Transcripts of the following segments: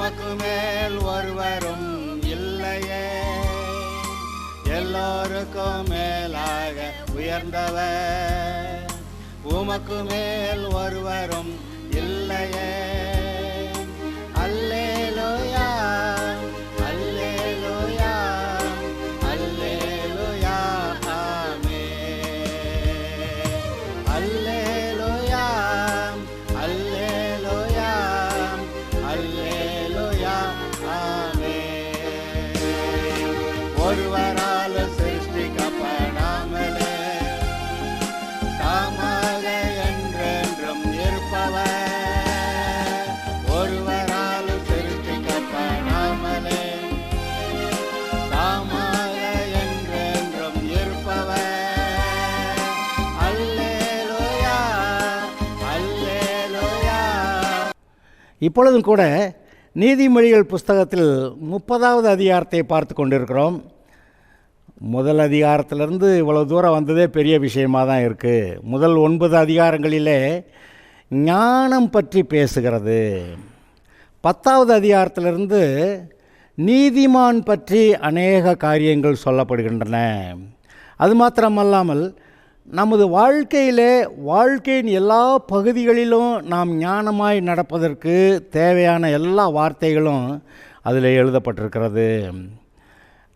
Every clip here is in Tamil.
உமக்கு மேல் ஒருவரும் இல்லையே, எல்லோருக்கும் மேலாக உயர்ந்தவர். உமக்கு மேல் ஒருவரும் இல்லையே. அல்லேலூயா, அல்லேலூயா, அல்லேலூயா, ஆமென். அல்லேலூயா, அல்லேலூயா, அல்லேலூயா, ஆமென். ஒருவரால் சிருஷ்டிக்கப்படாமலே தாமாக என்றென்றும் இருப்பவர். ஒருவரால் சிருஷ்டிக்கப்படாமலே தாமாக என்றென்றும் இருப்பவர். அல்லேலூயா, அல்லேலூயா. இப்பொழுதும் கூட நீதிமொழிகள் புஸ்தகத்தில் 30வது அதிகாரத்தை பார்த்து கொண்டிருக்கிறோம். முதல் அதிகாரத்திலிருந்து இவ்வளோ தூரம் வந்ததே பெரிய விஷயமாக தான் இருக்குது. முதல் 9 அதிகாரங்களிலே ஞானம் பற்றி பேசுகிறது. 10வது அதிகாரத்திலிருந்து நீதிமான் பற்றி அநேக காரியங்கள் சொல்லப்படுகின்றன. அது மாத்திரமல்லாமல் நமது வாழ்க்கையின் எல்லா பகுதிகளிலும் நாம் ஞானமாய் நடப்பதற்கு தேவையான எல்லா வார்த்தைகளும் அதில் எழுதப்பட்டிருக்கிறது.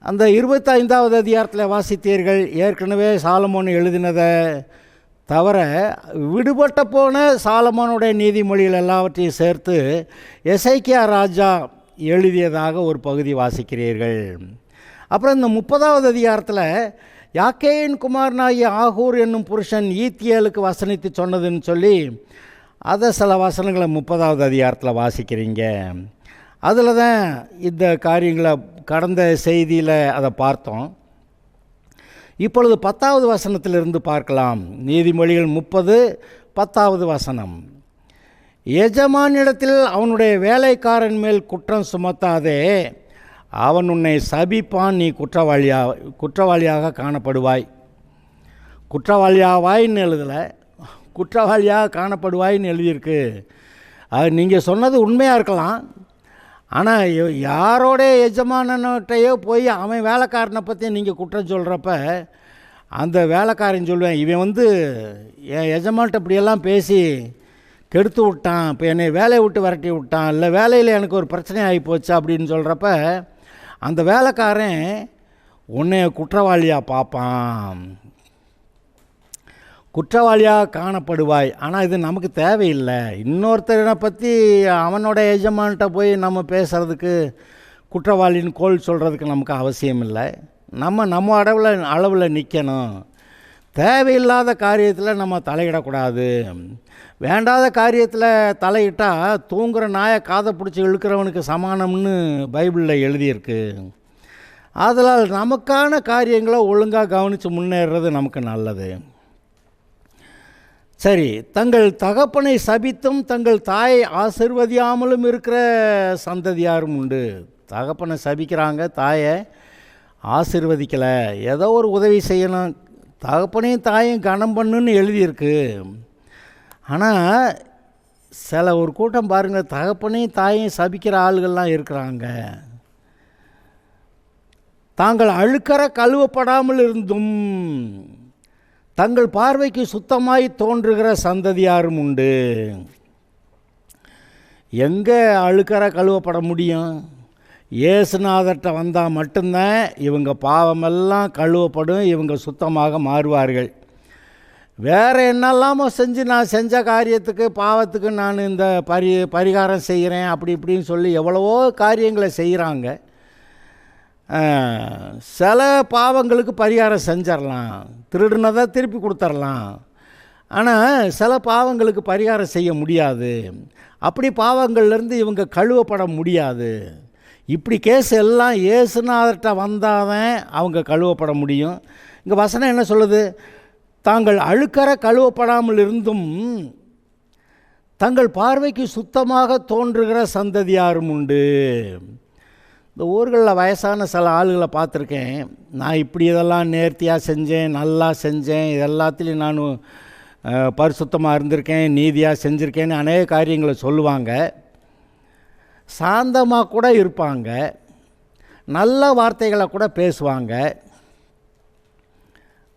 அந்த 25வது அதிகாரத்தில் வாசித்தீர்கள். ஏற்கனவே சாலமோன் எழுதினதை தவிர விடுபட்ட போன சாலமோனுடைய நீதிமொழிகள் எல்லாவற்றையும் சேர்த்து எசேக்கியா ராஜா எழுதியதாக ஒரு பகுதி வாசிக்கிறீர்கள். அப்புறம் இந்த 30வது அதிகாரத்தில் யாக்கேயின் குமாரனாகிய ஆகூர் என்னும் புருஷன் ஈத்தியேலுக்கு வசனித்து சொன்னதுன்னு சொல்லி அதை சில வசனங்களை 30வது அதிகாரத்தில் வாசிக்கிறீங்க. அதில் தான் இந்த காரியங்களை கடந்த செய்தியில் அதை பார்த்தோம். இப்பொழுது 10வது வசனத்திலிருந்து பார்க்கலாம். நீதிமொழிகள் 30:10வது வசனம். எஜமானிடத்தில் அவனுடைய வேலைக்காரன் மேல் குற்றம் சுமத்தாதே, அவன் உன்னை சபிப்பான், நீ குற்றவாளியாக காணப்படுவாய். குற்றவாளியாவாயின்னு எழுதலை, குற்றவாளியாக காணப்படுவாயின்னு எழுதியிருக்கு. அது நீங்கள் சொன்னது உண்மையாக இருக்கலாம். ஆனால் யாரோட எஜமானன்கிட்டையோ போய் அவன் வேலைக்காரனை பற்றி நீங்கள் குற்றம் சொல்கிறப்ப அந்த வேலைக்காரன் சொல்லுவேன், இவன் என் எஜமான்கிட்ட இப்படியெல்லாம் பேசி கெடுத்து விட்டான், இப்போ என்னை வேலையை விட்டு விரட்டி விட்டான், இல்லை வேலையில் எனக்கு ஒரு பிரச்சனை ஆகி போச்சு அப்படின்னு சொல்கிறப்ப அந்த வேலைக்காரன் உன்னை குற்றவாளியாக பார்ப்பான், குற்றவாளியாக காணப்படுவாய். ஆனால் இது நமக்கு தேவையில்லை. இன்னொருத்தரை பற்றி அவனோட எஜமான்கிட்ட போய் நம்ம பேசுகிறதுக்கு குற்றவாளின்னு கோல் சொல்கிறதுக்கு நமக்கு அவசியம் இல்லை. நம்ம அளவில் நிற்கணும். தேவையில்லாத காரியத்தில் நம்ம தலையிடக்கூடாது. வேண்டாத காரியத்தில் தலையிட்டால் தூங்குகிற நாயை காதை பிடிச்சி இழுக்கிறவனுக்கு சமானம்னு பைபிளில் எழுதியிருக்கு. அதனால் நமக்கான காரியங்களை ஒழுங்காக கவனித்து முன்னேறுறது நமக்கு நல்லது. சரி, தங்கள் தகப்பனை சபித்தும் தங்கள் தாயை ஆசிர்வதியாமலும் இருக்கிற சந்ததியாரும் உண்டு. தகப்பனை சபிக்கிறாங்க, தாயை ஆசிர்வதிக்கலை. ஏதோ ஒரு உதவி செய்யணும், தகப்பனையும் தாயும் கனம் பண்ணுன்னு எழுதியிருக்கு. ஆனால் சில ஒரு கூட்டம் பாருங்கள், தகப்பனையும் தாயும் சபிக்கிற ஆளுகள்லாம் இருக்கிறாங்க. தாங்கள் அழுக்கற கழுவப்படாமல் இருந்தும் தங்கள் பார்வைக்கு சுத்தமாய் தோன்றுகிற சந்ததியாரும் உண்டு. எங்கே அழுக்கற கழுவப்பட முடியும்? இயேசுநாதர்கிட்ட வந்தால் மட்டும்தான் இவங்க பாவமெல்லாம் கழுவப்படும், இவங்க சுத்தமாக மாறுவார்கள். வேறு என்னெல்லாமோ செஞ்சு நான் செஞ்ச காரியத்துக்கு பாவத்துக்கு நான் இந்த பரிகாரம் செய்கிறேன் அப்படி இப்படின்னு சொல்லி எவ்வளவோ காரியங்களை செய்கிறாங்க. சில பாவங்களுக்கு பரிகாரம் செஞ்சிடலாம், திருடுனதை திருப்பி கொடுத்துடலாம். ஆனால் சில பாவங்களுக்கு பரிகாரம் செய்ய முடியாது. அப்படி பாவங்கள்லேருந்து இவங்க கழுவப்பட முடியாது. இப்படி கேஸ் எல்லாம் இயேசுநாதர்கிட்ட வந்தாதான் அவங்க கழுவப்பட முடியும். இங்கே வசனம் என்ன சொல்லுது? தாங்கள் அழுக்கற கழுவப்படாமல் இருந்தும் தங்கள் பார்வைக்கு சுத்தமாக தோன்றுகிற சந்ததியாரும் உண்டு. இந்த ஊர்களில் வயசான சில ஆளுகளை பார்த்துருக்கேன். நான் இப்படி இதெல்லாம் நேர்த்தியாக செஞ்சேன், நல்லா செஞ்சேன், இது எல்லாத்துலேயும் நான் பரிசுத்தமாக இருந்திருக்கேன், நீதியாக செஞ்சுருக்கேன்னு அநேக காரியங்களை சொல்லுவாங்க. சாந்தமாக கூட இருப்பாங்க, நல்ல வார்த்தைகளை கூட பேசுவாங்க,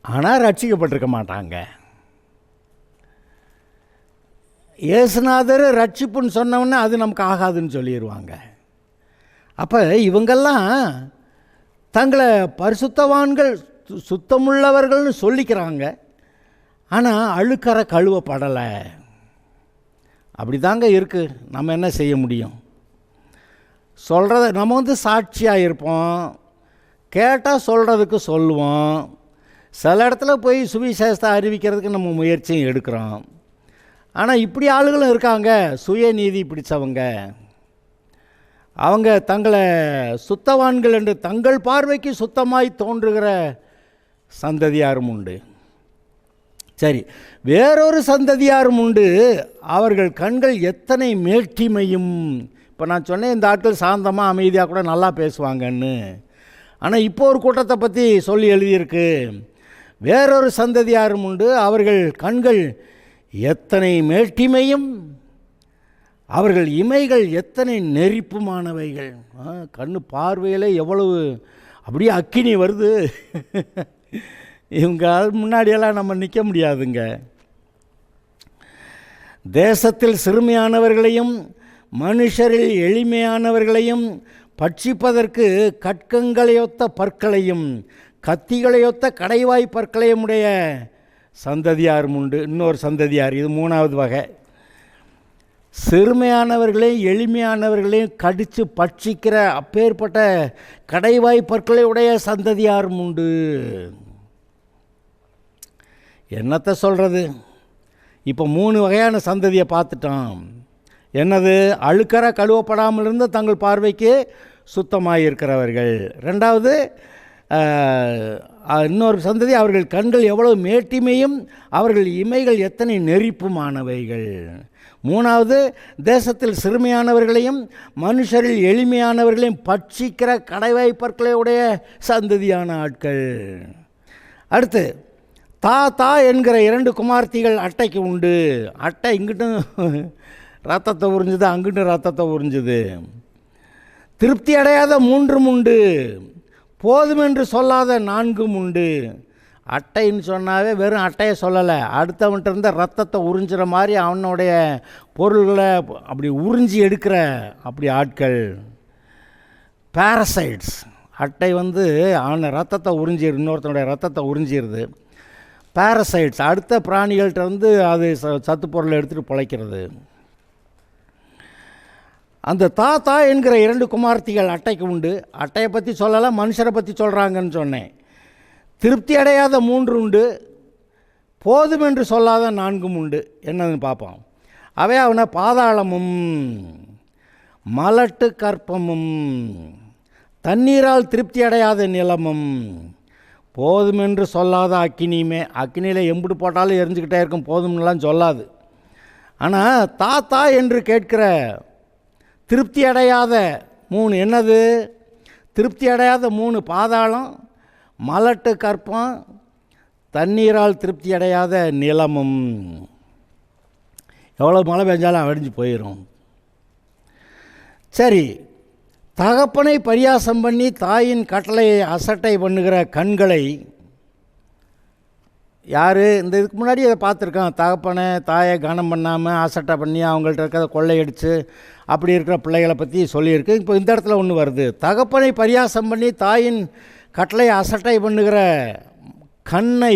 ஆனால் ரட்சிக்கப்பட்டிருக்க மாட்டாங்க. இயேசுநாதர் ரட்சிப்புன்னு சொன்னவொன்னே அது நமக்கு ஆகாதுன்னு சொல்லிடுவாங்க. அப்போ இவங்கெல்லாம் தங்களை பரிசுத்தவான்கள், சுத்தமுள்ளவர்கள்னு சொல்லிக்கிறாங்க, ஆனால் அழுக்கரை கழுவப்படலை. அப்படி தாங்க இருக்குது. நம்ம என்ன செய்ய முடியும்? சொல்கிறத நம்ம சாட்சியாக இருப்போம், கேட்டால் சொல்கிறதுக்கு சொல்லுவோம், சில இடத்துல போய் சுவிசேஷத்தை அறிவிக்கிறதுக்கு நம்ம முயற்சியும் எடுக்கிறோம். ஆனால் இப்படி ஆளுகளும் இருக்காங்க, சுயநீதி பிடிச்சவங்க. அவங்க தங்களை சுத்தவான்கள் என்று தங்கள் பார்வைக்கு சுத்தமாய் தோன்றுகிற சந்ததியாரும் உண்டு. சரி, வேறொரு சந்ததியாரும் உண்டு, அவர்கள் கண்கள் எத்தனை மேட்டிமையும். இப்போ நான் சொன்னேன் இந்த ஆட்கள் சாந்தமாக அமைதியாக கூட நல்லா பேசுவாங்கன்னு. ஆனால் இப்போ ஒரு கூட்டத்தை பற்றி சொல்லி எழுதியிருக்கு, வேறொரு சந்ததியாரும் உண்டு, அவர்கள் கண்கள் எத்தனை மேட்டிமையும், அவர்கள் இமைகள் எத்தனை நெரிப்புமானவைகள். கண்ணு பார்வையில் எவ்வளவு அப்படியே அக்கினி வருது. இவங்க முன்னாடியெல்லாம் நம்ம நிற்க முடியாதுங்க. தேசத்தில் சிறுமையானவர்களையும் மனுஷரில் எளிமையானவர்களையும் பட்சிப்பதற்கு கட்கங்களையொத்த பற்களையும் கத்திகளையொத்த கடைவாய் பற்களையும் உடைய சந்ததியாரும் உண்டு. இன்னொரு சந்ததியார், இது மூணாவது வகை. சிறுமையானவர்களையும் எளிமையானவர்களையும் கடித்து பட்சிக்கிற அப்பேற்பட்ட கடைவாய் பற்களை உடைய சந்ததியாரும் உண்டு. என்னத்தை சொல்கிறது? இப்போ 3 வகையான சந்ததியை பார்த்துட்டோம். என்னது? அழுக்கற கழுவப்படாமல் இருந்து தங்கள் பார்வைக்கு சுத்தமாக இருக்கிறவர்கள். ரெண்டாவது, இன்னொரு சந்ததி, அவர்கள் கண்கள் எவ்வளவு மேட்டிமையும் அவர்கள் இமைகள் எத்தனை நெரிப்புமானவைகள். மூணாவது, தேசத்தில் சிறுமையானவர்களையும் மனுஷரில் எளிமையானவர்களையும் பட்சிக்கிற கடைவாய் பற்களை உடைய சந்ததியான ஆட்கள். அடுத்து, தா என்கிற 2 குமார்த்திகள் அட்டைக்கு உண்டு. அட்டை இங்கிட்டும் ரத்தத்தை உறிஞ்சுது, அங்கிட்டும் ரத்தத்தை உறிஞ்சுது. திருப்தி அடையாத 3 உண்டு, போதுமென்று சொல்லாத 4 உண்டு. அட்டைன்னு சொன்னாவே வெறும் அட்டையை சொல்லலை, அடுத்தவன்கிட்ட இருந்த ரத்தத்தை உறிஞ்சுற மாதிரி அவனுடைய பொருள்களை அப்படி உறிஞ்சி எடுக்கிற அப்படி ஆட்கள். பாரசைட்ஸ். அட்டை அவனை ரத்தத்தை உறிஞ்சிடுது, இன்னொருத்தனுடைய ரத்தத்தை உறிஞ்சிடுது. பாரசைட்ஸ் அடுத்த பிராணிகள்கிட்ட அது சத்து பொருளை எடுத்துகிட்டு பிழைக்கிறது. அந்த தா என்கிற 2 குமார்த்திகள் அட்டைக்கு உண்டு. அட்டையை பற்றி சொல்லலை, மனுஷரை பற்றி சொல்கிறாங்கன்னு சொன்னேன். திருப்தி அடையாத 3 உண்டு, போதும் என்று சொல்லாத 4 உண்டு. என்னதுன்னு பார்ப்போம். அவை அவனை பாதாளமும் மலட்டு கற்பமும் தண்ணீரால் திருப்தி அடையாத நிலமும் போதுமென்று சொல்லாத அக்கினியுமே. அக்கினியில் எம்பிட்டு போட்டாலும் எரிஞ்சுக்கிட்டே இருக்கும், போதும்னுலாம் சொல்லாது. ஆனால் தா என்று கேட்கிற திருப்தி அடையாத 3 என்னது? திருப்தி அடையாத 3 பாதாளம், மலட்டு கற்பம், தண்ணீரால் திருப்தி அடையாத நிலமும். எவ்வளோ மழை பெஞ்சாலும் அடிஞ்சு போயிடும். சரி, தகப்பனை பரியாசம் பண்ணி தாயின் கட்டளையை அசட்டை பண்ணுகிற கண்களை யார்? இந்த இதுக்கு முன்னாடி அதை பார்த்துருக்கான். தகப்பனை தாயை கனம் பண்ணாமல் அசட்டை பண்ணி அவங்கள்ட்ட இருக்கிறத கொள்ளையடித்து அப்படி இருக்கிற பிள்ளைகளை பற்றி சொல்லியிருக்கு. இப்போ இந்த இடத்துல ஒன்று வருது. தகப்பனை பரியாசம் பண்ணி தாயின் கட்டளையை அசட்டை பண்ணுகிற கண்ணை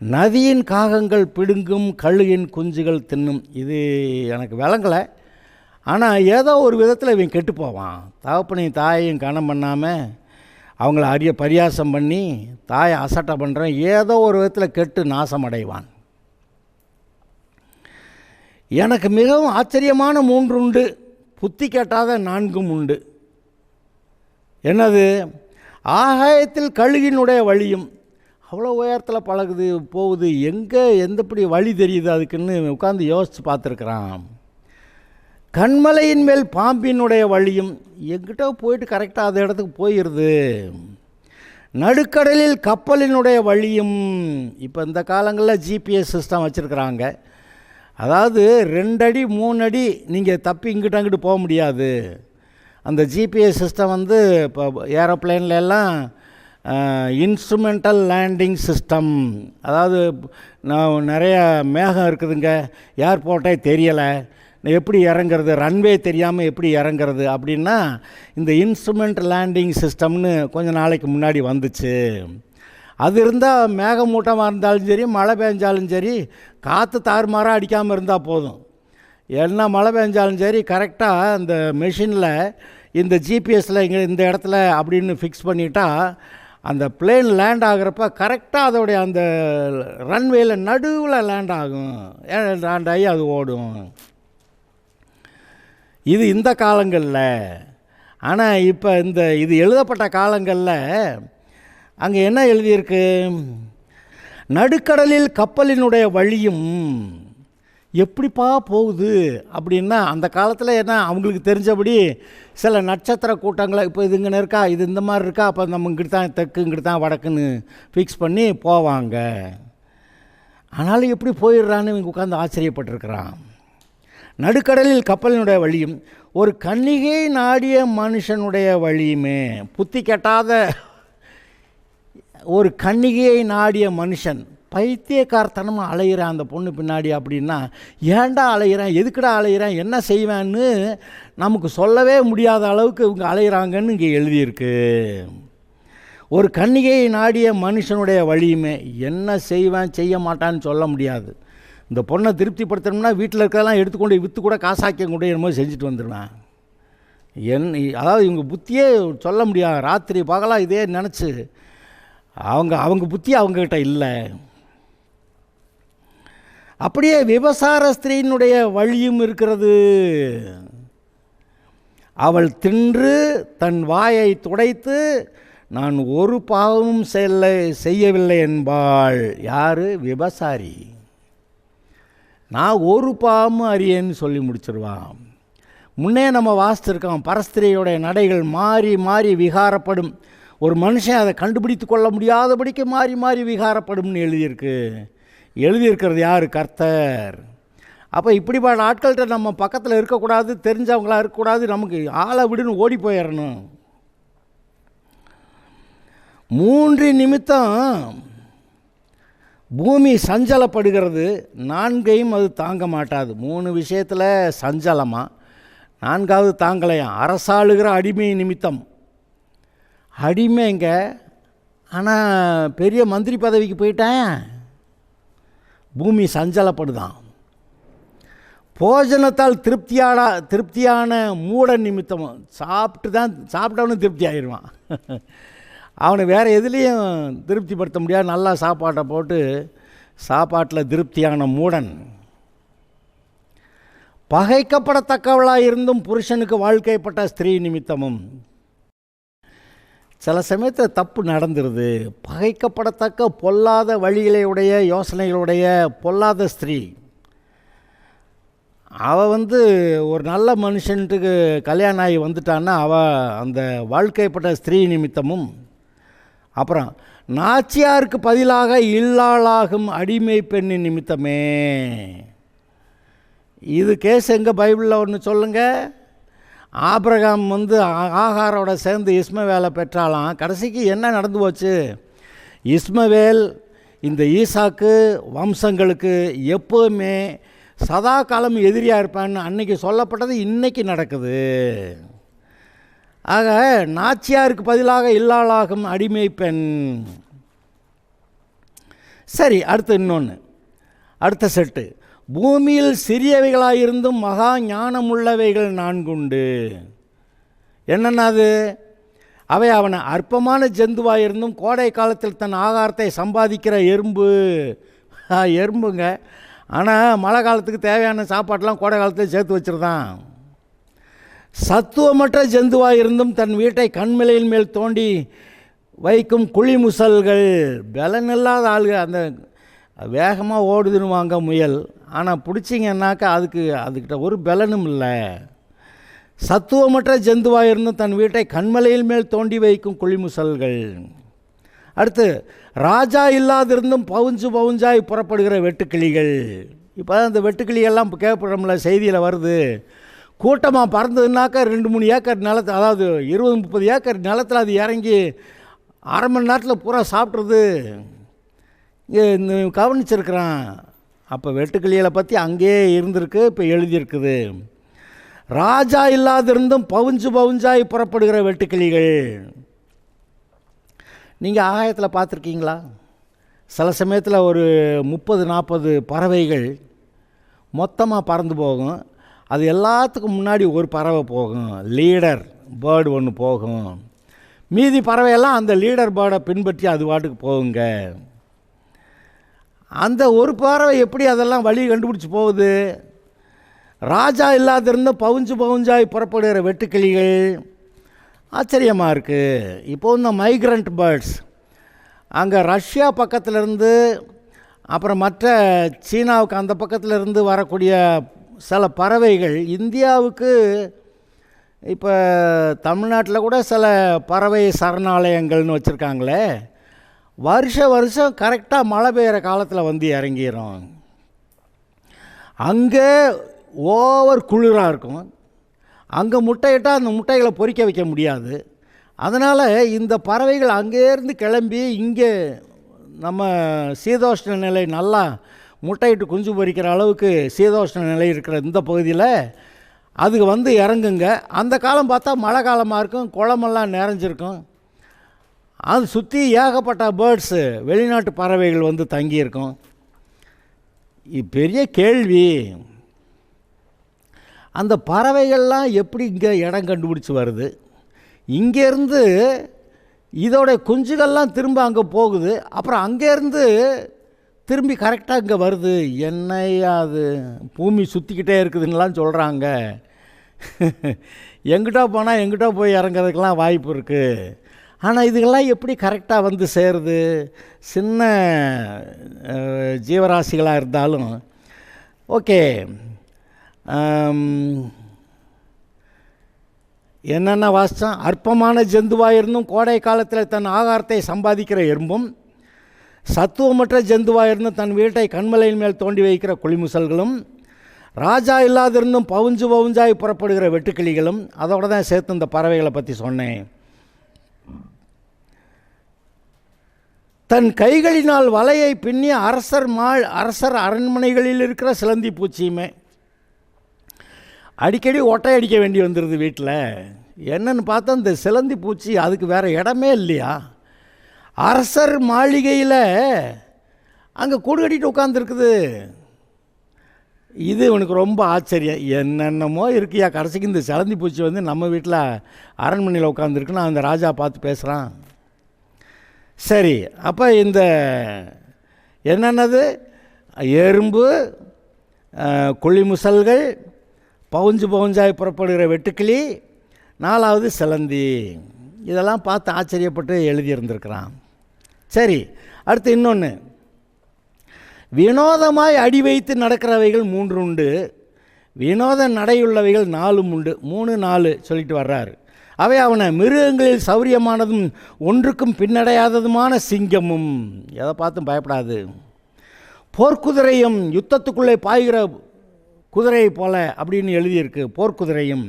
நதியின் காகங்கள் பிடுங்கும், கழுகின் குஞ்சுகள் தின்னும். இது எனக்கு விளங்கலை, ஆனால் ஏதோ ஒரு விதத்தில் இவன் கெட்டு போவான். தகப்பனையும் தாயையும் கனம் பண்ணாமல் அவங்கள பரியாசம் பண்ணி தாயை அசட்டை பண்ணுறேன், ஏதோ ஒரு விதத்தில் கெட்டு நாசம் அடைவான். எனக்கு மிகவும் ஆச்சரியமான 3 உண்டு, புத்தி கெட்டாத 4 உண்டு. என்னது? ஆகாயத்தில் கழுகினுடைய வழியும். அவ்வளோ உயரத்தில் பழகுது போகுது, எங்கே எந்தப்படி வழி தெரியுது அதுக்குன்னு உட்காந்து யோசித்து பார்த்துருக்குறான். கண்மலையின் மேல் பாம்பினுடைய வழியும். எங்கிட்ட போயிட்டு கரெக்டாக அந்த இடத்துக்கு போயிடுது. நடுக்கடலில் கப்பலினுடைய வழியும். இப்போ இந்த காலங்களில் GPS சிஸ்டம் வச்சுருக்குறாங்க. அதாவது 2 அடி 3 அடி நீங்கள் தப்பி இங்கிட்ட அங்கிட்டு போக முடியாது. அந்த ஜிபிஎஸ் சிஸ்டம் வந்து இப்போ ஏரோப்ளேன்ல எல்லாம் இன்ஸ்ட்ருமெண்டல் லேண்டிங் சிஸ்டம், அதாவது நான் நிறைய மேகம் இருக்குதுங்க, ஏர்போர்ட்டே தெரியலை, எப்படி இறங்கிறது, ரன்வே தெரியாமல் எப்படி இறங்கிறது அப்படின்னா இந்த இன்ஸ்ட்ருமெண்ட் லேண்டிங் சிஸ்டம்னு கொஞ்சம் நாளைக்கு முன்னாடி வந்துச்சு. அது இருந்தால் மேகமூட்டமாக இருந்தாலும் சரி, மழை பெஞ்சாலும் சரி, காற்று தாறுமாறாக அடிக்காமல் இருந்தால் போதும். என்ன மழை பெஞ்சாலும் சரி, கரெக்டாக அந்த மெஷினில் இந்த ஜிபிஎஸில் இங்கே இந்த இடத்துல அப்படின்னு ஃபிக்ஸ் பண்ணிட்டா அந்த பிளேன் லேண்ட் ஆகிறப்ப கரெக்டாக அதோடைய அந்த ரன்வேயில் நடுவில் லேண்ட் ஆகும், லேண்ட் ஆகி அது ஓடும். இது இந்த காலங்களில். ஆனால் இப்போ இது எழுதப்பட்ட காலங்களில் அங்கே என்ன எழுதியிருக்கு, நடுக்கடலில் கப்பலினுடைய வழியும் எப்படிப்பா போகுது அப்படின்னா, அந்த காலத்தில் என்ன அவங்களுக்கு தெரிஞ்சபடி சில நட்சத்திர கூட்டங்களை, இப்போ இது இங்கே இருக்கா, இது இந்த மாதிரி இருக்கா, அப்போ நம்ம இங்கிட்டு தான் தெற்கு இங்கிட்டு தான் வடக்குன்னு ஃபிக்ஸ் பண்ணி போவாங்க. ஆனாலும் எப்படி போயிடுறான்னு இவங்க உட்காந்து ஆச்சரியப்பட்டிருக்கிறான். நடுக்கடலில் கப்பலினுடைய வழியும் ஒரு கன்னிகை நாடிய மனுஷனுடைய வழியுமே. புத்தி கெட்டாத ஒரு கன்னிகையை நாடிய மனுஷன் பைத்தியக்காரத்தனமாக அலைகிறான் அந்த பொண்ணு பின்னாடி. அப்படின்னா ஏன்டா அலைகிறான், எதுக்குடா அலைகிறான், என்ன செய்வான்னு நமக்கு சொல்லவே முடியாத அளவுக்கு இவங்க அலைகிறாங்கன்னு இங்கே எழுதியிருக்கு. ஒரு கன்னிகையை நாடிய மனுஷனுடைய வழியுமே. என்ன செய்வேன் செய்ய மாட்டான்னு சொல்ல முடியாது. இந்த பொண்ணை திருப்திப்படுத்தணும்னா வீட்டில் இருக்கிறதெல்லாம் எடுத்துக்கொண்டு விற்று கூட காசாக்க கூட என்னமோ செஞ்சுட்டு வந்துடுவேன். அதாவது இவங்க புத்தியே சொல்ல முடியாது. ராத்திரி பகலாக இதே நினச்சி அவங்க புத்தி அவங்கக்கிட்ட இல்லை. அப்படியே விபசார ஸ்திரீனுடைய வழியும் இருக்கிறது. அவள் தின்று தன் வாயை துடைத்து நான் ஒரு பாவமும் செய்யவில்லை என்பாள். யார்? விபசாரி. நான் ஒரு பாவமும் அறியேன்னு சொல்லி முடிச்சிருவான். முன்னே நம்ம வாசிச்சிருக்கோம், பரஸ்திரியோடைய நடைகள் மாறி மாறி விகாரப்படும். ஒரு மனுஷன் அதை கண்டுபிடித்து கொள்ள முடியாதபடிக்கு மாறி மாறி விகாரப்படும்னு எழுதியிருக்கிறது யார்? கர்த்தர். அப்போ இப்படிப்பட்ட ஆட்கள்கிட்ட நம்ம பக்கத்தில் இருக்கக்கூடாது, தெரிஞ்சவங்களா இருக்கக்கூடாது, நமக்கு ஆளை விடுன்னு ஓடி போயிடணும். 3 நிமித்தம் பூமி சஞ்சலப்படுகிறது, 4ஐயும் அது தாங்க மாட்டாது. 3 விஷயத்தில் சஞ்சலமாக, 4வது தாங்கலையாம். அரசாளுகிற அடிமை நிமித்தம். அடிமைங்க, ஆனால் பெரிய மந்திரி பதவிக்கு போயிட்டேன், பூமி சஞ்சலப்படுதான். போஜனத்தால் திருப்தியான மூட நிமித்தம். சாப்பிட்டவனும் திருப்தி ஆயிடுவான். அவனை வேறு எதுலேயும் திருப்திப்படுத்த முடியாது. நல்லா சாப்பாட்டை போட்டு சாப்பாட்டில் திருப்தியான மூடன். பகைக்கப்படத்தக்கவளாக இருந்தும் புருஷனுக்கு வாழ்க்கைப்பட்ட ஸ்திரீ நிமித்தமும். சில சமயத்தில் தப்பு நடந்துருது. பகைக்கப்படத்தக்க பொல்லாத வழிகளையுடைய யோசனைகளுடைய பொல்லாத ஸ்திரீ. அவள் ஒரு நல்ல மனுஷன்ட்டுக்கு கல்யாணம் ஆகி வந்துட்டான்னா அவள் அந்த வாழ்க்கைப்பட்ட ஸ்திரீ நிமித்தமும். அப்புறம் நாச்சியாருக்கு பதிலாக இல்லாளாகும் அடிமை பெண்ணின் நிமித்தமே. இது கேஸ் எங்கே பைபிளில் ஒன்று சொல்லுங்கள். ஆபிரகாம் ஆகாரோட சேர்ந்து இஸ்மவேலை பெற்றாலாம். கடைசிக்கு என்ன நடந்து போச்சு? இஸ்மவேல் இந்த ஈசாக்கு வம்சங்களுக்கு எப்போவுமே சதா காலம் எதிரியாக இருப்பான்னு அன்றைக்கி சொல்லப்பட்டது இன்றைக்கி நடக்குது. ஆக நாச்சியாருக்கு பதிலாக இல்லாளாகும் அடிமை பெண். சரி, அடுத்த செட்டு. பூமியில் சிறியவைகளாயிருந்தும் மகா ஞானமுள்ளவைகள் 4 உண்டு. என்னென்ன அது? அவை அவனை அற்பமான ஜந்துவாயிருந்தும் கோடை காலத்தில் தன் ஆகாரத்தை சம்பாதிக்கிற எறும்புங்க. ஆனால் மழை காலத்துக்கு தேவையான சாப்பாட்டெலாம் கோடை காலத்தில் சேர்த்து வச்சுருதான். சத்துவமற்ற ஜந்துவாயிருந்தும் தன் வீட்டை கண்மலையின் மேல் தோண்டி வைக்கும் குழிமுசல்கள். பலனில்லாத ஆளுங்க. அந்த வேகமாக ஓடுதுன்னுவாங்க முயல், ஆனால் பிடிச்சிங்கன்னாக்கா அதுக்கிட்ட ஒரு பலனும் இல்லை. சத்துவமற்ற ஜந்துவாயிருந்தும் தன் வீட்டை கண்மலையின் மேல் தோண்டி வைக்கும் குழிமுசல்கள். அடுத்து, ராஜா இல்லாதிருந்தும் பவுஞ்சாய் புறப்படுகிற வெட்டுக்கிளிகள். இப்போ தான் இந்த வெட்டுக்கிளியெல்லாம் இப்போ கேட்போம்ல, செய்தியில் வருது. கூட்டமாக பறந்ததுனாக்கா 2-3 ஏக்கர் நிலத்து, அதாவது 20-30 ஏக்கர் நிலத்தில் அது இறங்கி அரை மணி நேரத்தில் பூரா சாப்பிட்றது கவனிச்சிருக்கிறான். அப்போ வெட்டுக்கிளிகளை பற்றி அங்கேயே இருந்திருக்கு, இப்போ எழுதியிருக்குது. ராஜா இல்லாதிருந்தும் பவுஞ்சாய் புறப்படுகிற வெட்டுக்கிளிகள். நீங்கள் ஆகாயத்தில் பார்த்துருக்கீங்களா? சில சமயத்தில் ஒரு 30-40 பறவைகள் மொத்தமாக பறந்து போகும். அது எல்லாத்துக்கும் முன்னாடி ஒரு பறவை போகும், லீடர் பேர்டு ஒன்று போகும். மீதி பறவையெல்லாம் அந்த லீடர் பேர்டை பின்பற்றி அது பாட்டுக்கு போகுங்க. அந்த ஒரு பறவை எப்படி அதெல்லாம் வழி கண்டுபிடிச்சி போகுது? ராஜா இல்லாதிருந்த பவுஞ்சாய் புறப்படுகிற வெட்டுக்கிளிகள். ஆச்சரியமாக இருக்குது. இப்போது இந்த மைக்ரண்ட் பேர்ட்ஸ் அங்கே ரஷ்யா பக்கத்திலேருந்து, அப்புறம் மற்ற சீனாவுக்கு அந்த பக்கத்திலேருந்து வரக்கூடிய சில பறவைகள் இந்தியாவுக்கு, இப்போ தமிழ்நாட்டில் கூட சில பறவை சரணாலயங்கள்னு வச்சுருக்காங்களே, வருஷம் கரெக்டாக மழை பெய்கிற காலத்தில் வந்து இறங்கிடும். அங்கே ஓவர் குளிராக இருக்கும். அங்கே முட்டையிட்டால் அந்த முட்டைகளை பொறிக்க வைக்க முடியாது. அதனால் இந்த பறவைகள் அங்கேருந்து கிளம்பி இங்கே நம்ம சீதோஷ்ண நிலை நல்லா முட்டையிட்டு குஞ்சு பொறிக்கிற அளவுக்கு சீதோஷ்ண நிலை இருக்கிற இந்த பகுதியில் அதுக்கு வந்து இறங்குங்க. அந்த காலம் பார்த்தா மழை காலமாக இருக்கும், குளமெல்லாம் நிறைஞ்சிருக்கும். அது சுற்றி ஏகப்பட்ட பேர்ட்ஸு, வெளிநாட்டு பறவைகள் வந்து தங்கியிருக்கும். பெரிய கேள்வி, அந்த பறவைகள்லாம் எப்படி இங்கே இடம் கண்டுபிடிச்சி வருது? இங்கேருந்து இதோட குஞ்சுகள்லாம் திரும்ப அங்கே போகுது, அப்புறம் அங்கேருந்து திரும்பி கரெக்டாக இங்கே வருது. என்னையா அது, பூமி சுற்றிக்கிட்டே இருக்குதுன்னெலாம் சொல்கிறாங்க. எங்கிட்ட போனால் எங்கிட்ட போய் இறங்கிறதுக்கெலாம் வாய்ப்பு இருக்குது. ஆனால் இதுக்கெல்லாம் எப்படி கரெக்டாக வந்து சேருது? சின்ன ஜீவராசிகளாக இருந்தாலும் ஓகே. என்னென்ன வாசித்தோம்? அற்பமான ஜந்துவாக இருந்தும் கோடை காலத்தில் தன் ஆகாரத்தை சம்பாதிக்கிற எறும்பும், சத்துவமற்ற ஜந்துவாக இருந்தும் தன் வீட்டை கண்மலையின் மேல் தோண்டி வைக்கிற குளிமுசல்களும், ராஜா இல்லாதிருந்தும் பவுஞ்சாய் புறப்படுகிற வெட்டுக்கிளிகளும், அதோட தான் சேர்த்து இந்த பறவைகளை பற்றி சொன்னேன். தன் கைகளினால் வலையை பின்னி அரசர் அரண்மனைகளில் இருக்கிற சிலந்தி பூச்சியுமே. அடிக்கடி ஒட்டை அடிக்க வேண்டி வந்துடுது வீட்டில். என்னன்னு பார்த்தா இந்த சிலந்தி பூச்சி அதுக்கு வேறு இடமே இல்லையா? அரசர் மாளிகையில் அங்கே கூடு கட்டிட்டு உட்காந்துருக்குது. இது உனக்கு ரொம்ப ஆச்சரியம். என்னென்னமோ இருக்கியா, கடைசிக்கு இந்த சிலந்தி பூச்சி வந்து நம்ம வீட்டில் அரண்மனையில் உட்காந்துருக்குன்னு அந்த ராஜா பார்த்து பேசுகிறான். சரி, அப்போ இந்த என்னென்னது, எறும்பு, குழிமுசல்கள், பவுஞ்சாய் புறப்படுகிற வெட்டுக்கிளி, 4வது சிலந்தி, இதெல்லாம் பார்த்து ஆச்சரியப்பட்டு எழுதியிருந்திருக்கிறான். சரி, அடுத்து இன்னொன்று, வினோதமாய் அடி வைத்து நடக்கிறவைகள் 3 உண்டு, வினோத நடையுள்ளவைகள் 4 உண்டு. 3, 4 சொல்லிட்டு வர்றாரு. அவை அவனை மிருகங்களில் சௌரியமானதும் ஒன்றுக்கும் பின்னடையாததுமான சிங்கமும், எதை பார்த்தும் பயப்படாது, போர்க்குதிரையும், யுத்தத்துக்குள்ளே பாய்கிற குதிரையை போல அப்படின்னு எழுதியிருக்கு, போர்க்குதிரையும்,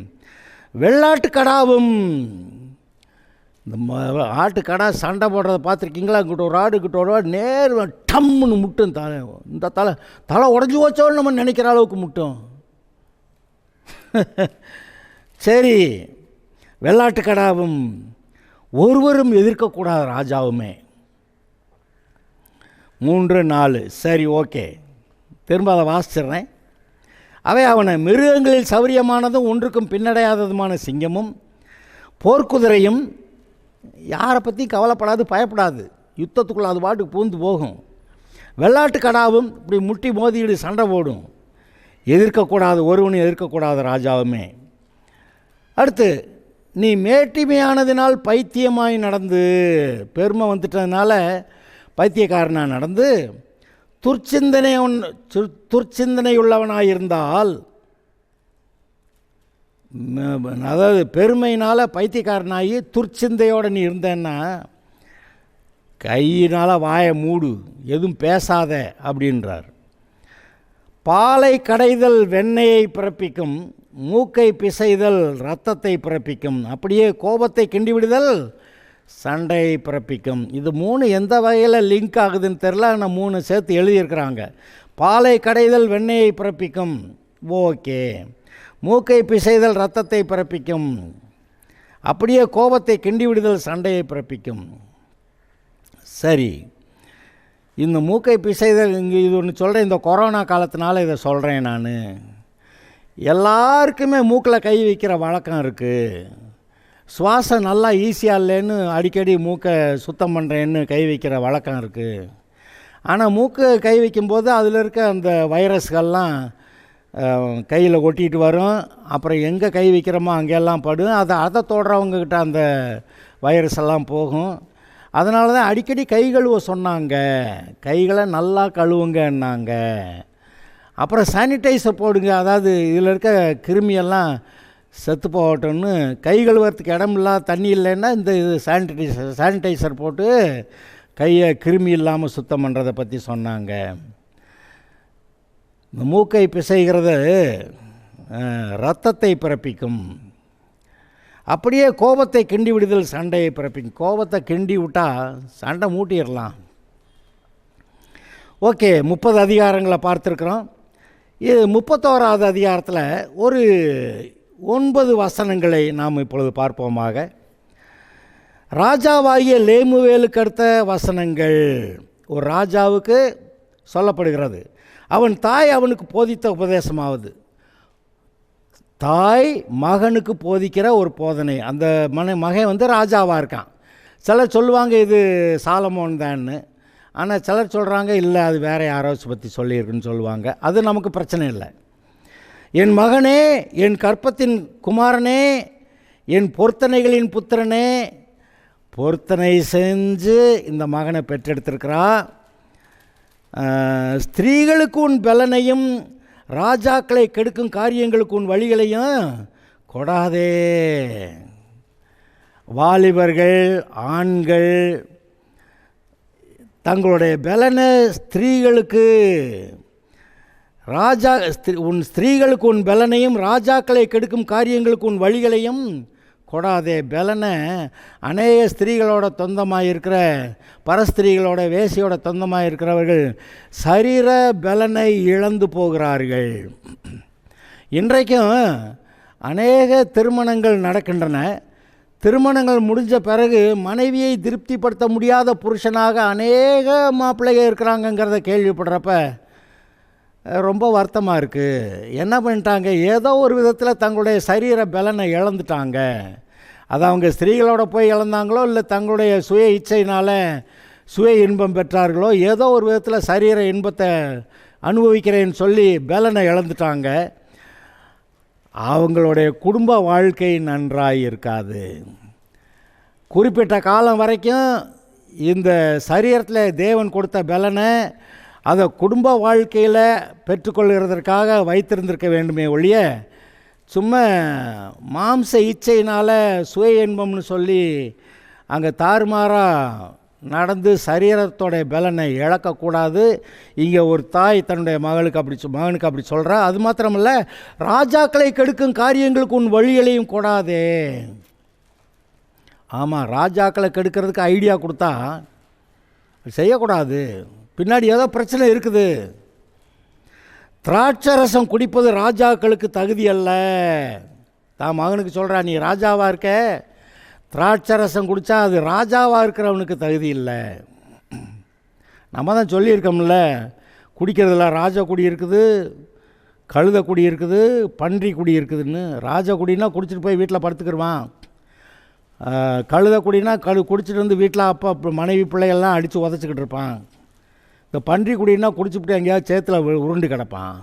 வெள்ளாட்டு கடாவும். இந்த ஆட்டுக்கடா சண்டை போடுறத பார்த்துருக்கீங்களா? இங்கிட்ட ஒரு ஆடு கிட்ட ஒரு ஆடு நேர் டம்முன்னு முட்டும். இந்த தலை உடஞ்சி வச்சோன்னு நம்ம நினைக்கிற அளவுக்கு முட்டும். சரி, வெள்ளாட்டு கடாவும், ஒருவரும் எதிர்க்கக்கூடாத ராஜாவுமே. 3, 4. சரி, ஓகே, திரும்ப அதை வாசிச்சிட்றேன். அவை அவனை மிருகங்களில் சௌரியமானதும் ஒன்றுக்கும் பின்னடையாததுமான சிங்கமும், போர்க்குதிரையும், யாரை பற்றி கவலைப்படாது, பயப்படாது, யுத்தத்துக்குள்ளே அது பாட்டுக்கு பூந்து போகும். வெள்ளாட்டு கடாவும் இப்படி முட்டி மோதிடு சண்டை போடும். எதிர்க்கக்கூடாது, ஒருவனும் எதிர்க்கக்கூடாத ராஜாவுமே. அடுத்து, நீ மேட்டிமையானதினால் பைத்தியமாய் நடந்து, பெருமை வந்துட்டதுனால பைத்தியக்காரனாக நடந்து, துர்ச்சிந்தனை உள்ளவனாயிருந்தால், அதாவது பெருமையினால் பைத்தியக்காரனாகி துர்ச்சிந்தையோடு நீ இருந்தேன்னா, கையினால் வாயை மூடு, எதுவும் பேசாத அப்படின்றார். பாலை கடைதல் வெண்ணெயை பிறப்பிக்கும், மூக்கை பிசைதல் இரத்தத்தை பிறப்பிக்கும், அப்படியே கோபத்தை கிண்டிவிடுதல் சண்டையை பிறப்பிக்கும். இது 3 எந்த வகையில் லிங்க் ஆகுதுன்னு தெரில, ஆனால் 3 சேர்த்து எழுதியிருக்கிறாங்க. பாலை கடைதல் வெண்ணெயை பிறப்பிக்கும், ஓகே. மூக்கை பிசைதல் இரத்தத்தை பிறப்பிக்கும், அப்படியே கோபத்தை கிண்டிவிடுதல் சண்டையை பிறப்பிக்கும். சரி, இந்த மூக்கை பிசைதல் இங்கே இது ஒன்று சொல்கிறேன். இந்த கொரோனா காலத்தினால இதை சொல்கிறேன். நான் எல்லாருக்குமே மூக்கில் கை வைக்கிற வழக்கம் இருக்குது. சுவாசம் நல்லா ஈஸியாக இல்லைன்னு அடிக்கடி மூக்கை சுத்தம் பண்ணுறேன்னு கை வைக்கிற வழக்கம் இருக்குது. ஆனால் மூக்கு கை வைக்கும்போது அதில் இருக்க அந்த வைரஸ்கள்லாம் கையில் ஒட்டிகிட்டு வரும். அப்புறம் எங்கே கை வைக்கிறோமோ அங்கெல்லாம் படும். அதை தொடுறவங்கக்கிட்ட அந்த வைரஸ் எல்லாம் போகும். அதனால தான் அடிக்கடி கை கழுவ சொன்னாங்க. கைகளை நல்லா கழுவுங்கன்னாங்க. அப்புறம் சானிடைசர் போடுங்க, அதாவது இதில் இருக்க கிருமியெல்லாம் செத்து போகட்டும்னு. கை கழுவுறதுக்கு இடம் இல்லாத தண்ணி இல்லைன்னா இந்த இது சானிடைசர் போட்டு கையை கிருமி இல்லாமல் சுத்தம் பண்ணுறதை பற்றி சொன்னாங்க. இந்த மூக்கை பிசைகிறது இரத்தத்தை பிறப்பிக்கும், அப்படியே கோபத்தை கிண்டி விடுதல் சண்டையை பிறப்பிக்கும். கோபத்தை கிண்டி விட்டால் சண்டை மூட்டிடலாம். ஓகே, 30 அதிகாரங்களை பார்த்துருக்குறோம். இது 31வது அதிகாரத்தில் ஒரு 9 வசனங்களை நாம் இப்பொழுது பார்ப்போமாக. ராஜாவாகிய லேமுவேலுக்கு அடுத்த வசனங்கள் ஒரு ராஜாவுக்கு சொல்லப்படுகிறது. அவன் தாய் அவனுக்கு போதித்த உபதேசமாவது. தாய் மகனுக்கு போதிக்கிற ஒரு போதனை. அந்த மகன் ராஜாவாக இருக்கான். சிலர் சொல்லுவாங்க இது சாலமோன் தான்னு. ஆனால் சிலர் சொல்கிறாங்க இல்லை அது வேறு யாராச்சும் பற்றி சொல்லியிருக்குன்னு சொல்லுவாங்க. அது நமக்கு பிரச்சனை இல்லை. என் மகனே, என் கற்பத்தின் குமாரனே, என் பொருத்தனைகளின் புத்திரனே, பொருத்தனை செஞ்சு இந்த மகனை பெற்றெடுத்திருக்கிறா. ஸ்திரீகளுக்கு உன் பலனையும் ராஜாக்களை கெடுக்கும் காரியங்களுக்கு உன் வழிகளையும் கொடாதே. வாலிபர்கள் ஆண்கள் தங்களுடைய பலனை ஸ்திரீகளுக்கு உன் ஸ்திரீகளுக்கு உன் பலனையும் ராஜாக்களை கெடுக்கும் காரியங்களுக்கு உன் வழிகளையும் கொடாதே. பலனை அநேக ஸ்திரீகளோட தொந்தமாக இருக்கிற பரஸ்திரீகளோட வேசியோட தொந்தமாக இருக்கிறவர்கள் சரீர பலனை இழந்து போகிறார்கள். இன்றைக்கும் அநேக திருமணங்கள் நடக்கின்றன. திருமணங்கள் முடிஞ்ச பிறகு மனைவியை திருப்திப்படுத்த முடியாத புருஷனாக அநேக மாப்பிள்ளைகள் இருக்கிறாங்கங்கிறத கேள்விப்படுறப்ப ரொம்ப வருத்தமாக இருக்குது. என்ன பண்ணிட்டாங்க, ஏதோ ஒரு விதத்தில் தங்களுடைய சரீர பலனை இழந்துட்டாங்க. அது அவங்க ஸ்திரீகளோட போய் இழந்தாங்களோ இல்லை தங்களுடைய சுய இச்சையினால் சுய இன்பம் பெற்றார்களோ, ஏதோ ஒரு விதத்தில் சரீர இன்பத்தை அனுபவிக்கிறேன்னு சொல்லி பலனை இழந்துட்டாங்க. அவங்களுடைய குடும்ப வாழ்க்கை நன்றாக இருக்காது. குறிப்பிட்ட காலம் வரைக்கும் இந்த சரீரத்தில் தேவன் கொடுத்த பலனை அதை குடும்ப வாழ்க்கையில் பெற்றுக்கொள்கிறதற்காக வைத்திருந்திருக்க வேண்டுமே ஒழிய சும்மா மாம்ச இச்சையினால் சுய இன்பம்னு சொல்லி அங்கே தாறுமாறாக நடந்து சரீரத்தோடைய பலனை இழக்கக்கூடாது. இங்கே ஒரு தாய் தன்னுடைய மகனுக்கு அப்படி சொல்கிறா. அது மாத்திரமல்ல, ராஜாக்களை கெடுக்கும் காரியங்களுக்கு உன் வழிகளையும் கொடாதே. ஆமாம், ராஜாக்களை கெடுக்கிறதுக்கு ஐடியா கொடுத்தா செய்யக்கூடாது. பின்னாடி ஏதோ பிரச்சனை இருக்குது. திராட்சரசம் குடிப்பது ராஜாக்களுக்கு தகுதி அல்ல. தான் மகனுக்கு சொல்கிறா, நீ ராஜாவாக இருக்க, திராட்சரசம் குடித்தா அது ராஜாவாக இருக்கிறவனுக்கு தகுதி இல்லை. நம்ம தான் சொல்லியிருக்கோம்ல, குடிக்கிறதுல ராஜா குடி இருக்குது, கழுத குடி இருக்குது, பன்றி குடி இருக்குதுன்னு. ராஜா குடினா குடிச்சிட்டு போய் வீட்டில் படுத்துக்கிடுவான். கழுத குடினா குடிச்சிட்டு வந்து வீட்டில் அப்பா மனைவி பிள்ளைகள்லாம் அடித்து உதச்சிக்கிட்டு இருப்பான். இந்த பன்றி குடினா குடிச்சுப்பிட்டு எங்கேயாவது சேத்துல உருண்டு கிடப்பான்.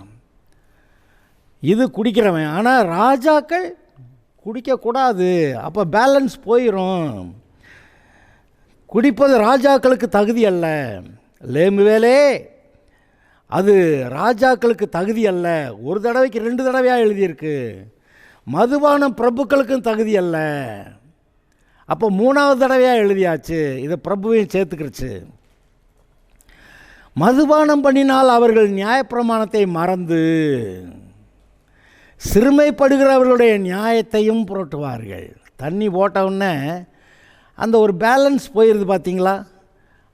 இது குடிக்கிறவன். ஆனால் ராஜாக்கள் குடிக்கக்கூடாது. அப்போ பேலன்ஸ் போயிடும். குடிப்பது ராஜாக்களுக்கு தகுதி அல்ல. லேமுவேலே, அது ராஜாக்களுக்கு தகுதி அல்ல. ஒரு தடவைக்கு 2 தடவையாக எழுதியிருக்கு. மதுபானம் பிரபுக்களுக்கும் தகுதி அல்ல. அப்போ 3வது தடவையாக எழுதியாச்சு. இதை பிரபுவையும் சேர்த்துக்கிடுச்சு. மதுபானம் பண்ணினால் அவர்கள் நியாயப்பிரமாணத்தை மறந்து சிறுமைப்படுகிறவர்களுடைய நியாயத்தையும் புரட்டுவார்கள். தண்ணி போட்டவுடனே அந்த ஒரு பேலன்ஸ் போயிடுது பார்த்தீங்களா?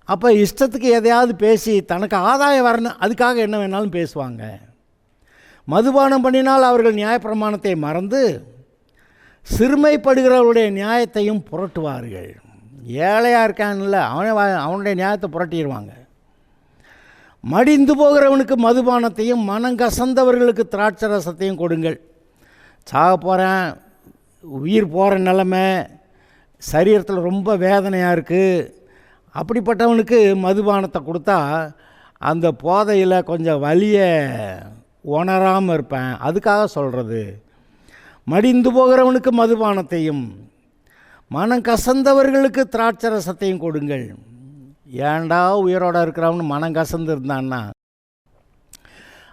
அப்போ இஷ்டத்துக்கு எதையாவது பேசி தனக்கு ஆதாயம் வரணும், அதுக்காக என்ன வேணாலும் பேசுவாங்க. மதுபானம் பண்ணினால் அவர்கள் நியாயப்பிரமாணத்தை மறந்து சிறுமைப்படுகிறவருடைய நியாயத்தையும் புரட்டுவார்கள். ஏழையாக இருக்கான்ல, அவனுடைய நியாயத்தை புரட்டிடுவாங்க. மடிந்து போகிறவனுக்கு மதுபானத்தையும் மனங்கசந்தவர்களுக்கு திராட்சை ரசத்தையும் கொடுங்கள். சாக போகிறேன், உயிர் போகிற நிலைமை, சரீரத்தில் ரொம்ப வேதனையாக இருக்குது, அப்படிப்பட்டவனுக்கு மதுபானத்தை கொடுத்தா அந்த போதையில் கொஞ்சம் வலியை உணராமல் இருப்பேன். அதுக்காக சொல்கிறது. மடிந்து போகிறவனுக்கு மதுபானத்தையும் மனம் கசந்தவர்களுக்கு திராட்சை ரசத்தையும் கொடுங்கள். ஏண்டா உயிரோடு இருக்கிறவனு மனம் கசந்து இருந்தான்னா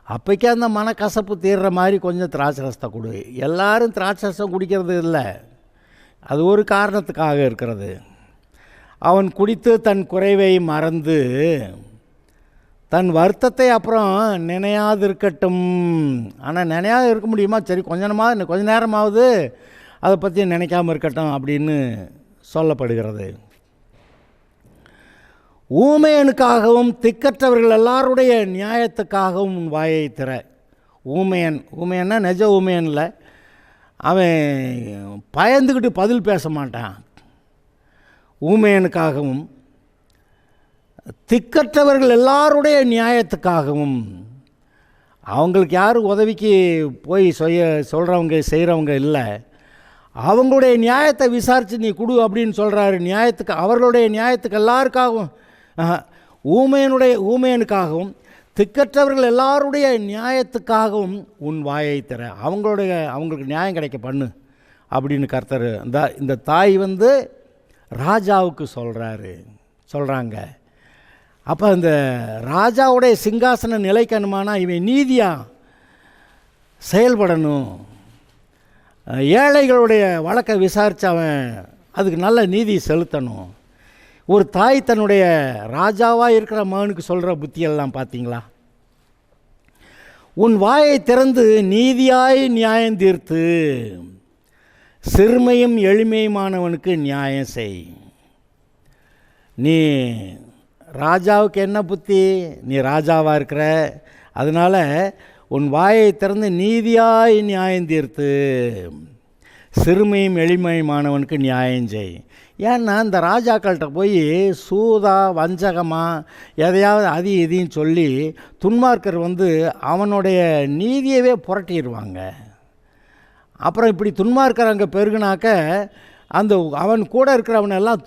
அப்போக்கே அந்த மனக்கசப்பு தீர்ற மாதிரி கொஞ்சம் திராட்சை ரசத்தை கொடு. எல்லாரும் திராட்சை ரசம் குடிக்கிறது இல்லை, அது ஒரு காரணத்துக்காக இருக்கிறது. அவன் குடித்து தன் குறைவை மறந்து தன் வருத்தத்தை அப்புறம் நினையாது இருக்கட்டும். ஆனால் நினையாது இருக்க முடியுமா? சரி, கொஞ்ச நேரமாவது அதை பற்றி நினைக்காமல் இருக்கட்டும் அப்படின்னு சொல்லப்படுகிறது. ஊமையனுக்காகவும் திக்கற்றவர்கள் எல்லாருடைய நியாயத்துக்காகவும் உன் வாயை திற. ஊமையன்னா நிஜ ஊமையன் இல்லை, அவன் பயந்துக்கிட்டு பதில் பேச மாட்டான். ஊமையனுக்காகவும் திக்கற்றவர்கள் எல்லாருடைய நியாயத்துக்காகவும், அவங்களுக்கு யாரும் உதவிக்கு போய் சொல்கிறவங்க செய்கிறவங்க இல்லை, அவங்களுடைய நியாயத்தை விசாரித்து நீ கொடு அப்படின்னு சொல்கிறாரு. நியாயத்துக்கு, அவர்களுடைய நியாயத்துக்கு எல்லாருக்காகவும், ஊமையனுக்காகவும் திக்கற்றவர்கள் எல்லாருடைய நியாயத்துக்காகவும் உன் வாயை திற. அவங்களுக்கு நியாயம் கிடைக்க பண்ணு அப்படின்னு கர்த்தர் இந்த தாய் ராஜாவுக்கு சொல்கிறாங்க. அப்போ இந்த ராஜாவுடைய சிங்காசனம் நிலைக்கணுமானா இவன் நீதியாக செயல்படணும். ஏழைகளுடைய வழக்கை விசாரித்து அவன் அதுக்கு நல்ல நீதி செலுத்தணும். ஒரு தாய் தன்னுடைய ராஜாவாக இருக்கிற மகனுக்கு சொல்கிற புத்தியெல்லாம் பார்த்தீங்களா? உன் வாயை திறந்து நீதியாய் நியாயம் தீர்த்து சிறுமையும் எளிமையுமானவனுக்கு நியாயம் செய். நீ ராஜாவுக்கு என்ன புத்தி? நீ ராஜாவாக இருக்கிற, அதனால் உன் வாயை திறந்து நீதியாய் நியாயம் தீர்த்து சிறுமையும் எளிமையுமானவனுக்கு நியாயம் செய். ஏன்னா இந்த ராஜாக்கள்கிட்ட போய் சூதா வஞ்சகமாக எதையாவது அது இதையும் சொல்லி துன்மார்க்கர் அவனுடைய நீதியவே புரட்டிடுவாங்க. அப்புறம் இப்படி துன்மார்க்கர் அங்கே பெருகுனாக்க அந்த அவன் கூட இருக்கிறவனெல்லாம்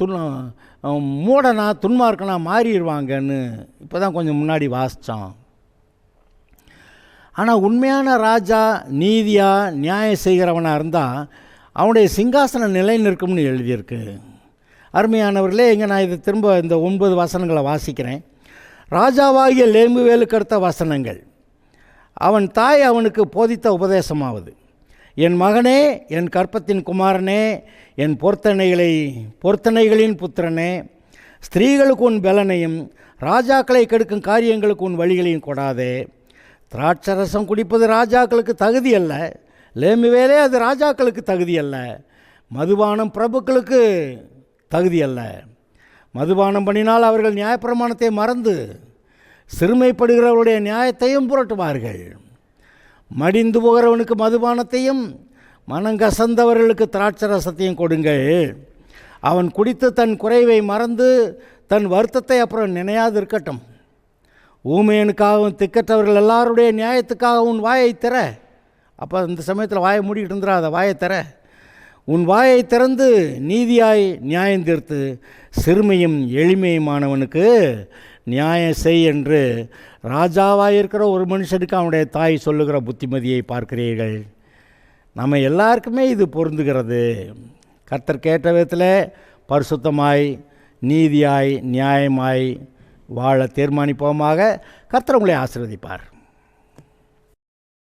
மூடனா துன்மார்க்கனா மாறிடுவாங்கன்னு இப்போ தான் கொஞ்சம் முன்னாடி வாசித்தோம். ஆனால் உண்மையான ராஜா நீதியாக நியாயம் செய்கிறவனாக இருந்தால் அவனுடைய சிங்காசனம் நிலை நிற்கும்னு எழுதியிருக்கு. அருமையானவர்களே, இங்கே நான் இதை திரும்ப இந்த 9 வசனங்களை வாசிக்கிறேன். ராஜாவாகிய லேமுவேலுக்கு அடுத்த வசனங்கள். அவன் தாய் அவனுக்கு போதித்த உபதேசமாவது: என் மகனே, என் கற்பத்தின் குமாரனே, என் பொருத்தனைகளின் புத்திரனே, ஸ்திரீகளுக்கு உன் பலனையும் ராஜாக்களை கெடுக்கும் காரியங்களுக்கு உன் வழிகளையும் கொடாதே. திராட்சரசம் குடிப்பது ராஜாக்களுக்கு தகுதி அல்ல, லேமுவேலே அது ராஜாக்களுக்கு தகுதி அல்ல. மதுபானம் பிரபுக்களுக்கு தகுதி அல்ல. மதுபானம் பண்ணினால் அவர்கள் நியாயப்பிரமாணத்தை மறந்து சிறுமைப்படுகிறவருடைய நியாயத்தையும் புரட்டுவார்கள். மடிந்து போகிறவனுக்கு மதுபானத்தையும் மனங்கசந்தவர்களுக்கு திராட்சை ரசத்தையும் கொடுங்கள். அவன் குடித்து தன் குறைவை மறந்து தன் வருத்தத்தை அப்புறம் நினையாது இருக்கட்டும். ஊமையனுக்காகவும் திக்கற்றவர்கள் எல்லாருடைய நியாயத்துக்காகவும் வாயை திற. அப்போ இந்த சமயத்தில் வாயை மூடிக்கிட்டு இருந்துடாத, வாயை திற. உன் வாயை திறந்து நீதியாய் நியாயம் தீர்த்து சிறுமையும் எளிமையுமானவனுக்கு நியாயம் செய் என்று ராஜாவாக இருக்கிற ஒரு மனுஷனுக்கு அவனுடைய தாய் சொல்லுகிற புத்திமதியை பார்க்கிறீர்கள். நம்ம எல்லாருக்குமே இது பொருந்துகிறது. கர்த்தர் கேட்ட விதத்தில் பரிசுத்தமாய் நீதியாய் நியாயமாய் வாழ தீர்மானிப்போமாக. கர்த்தர் உங்களை ஆசீர்வதிப்பார்.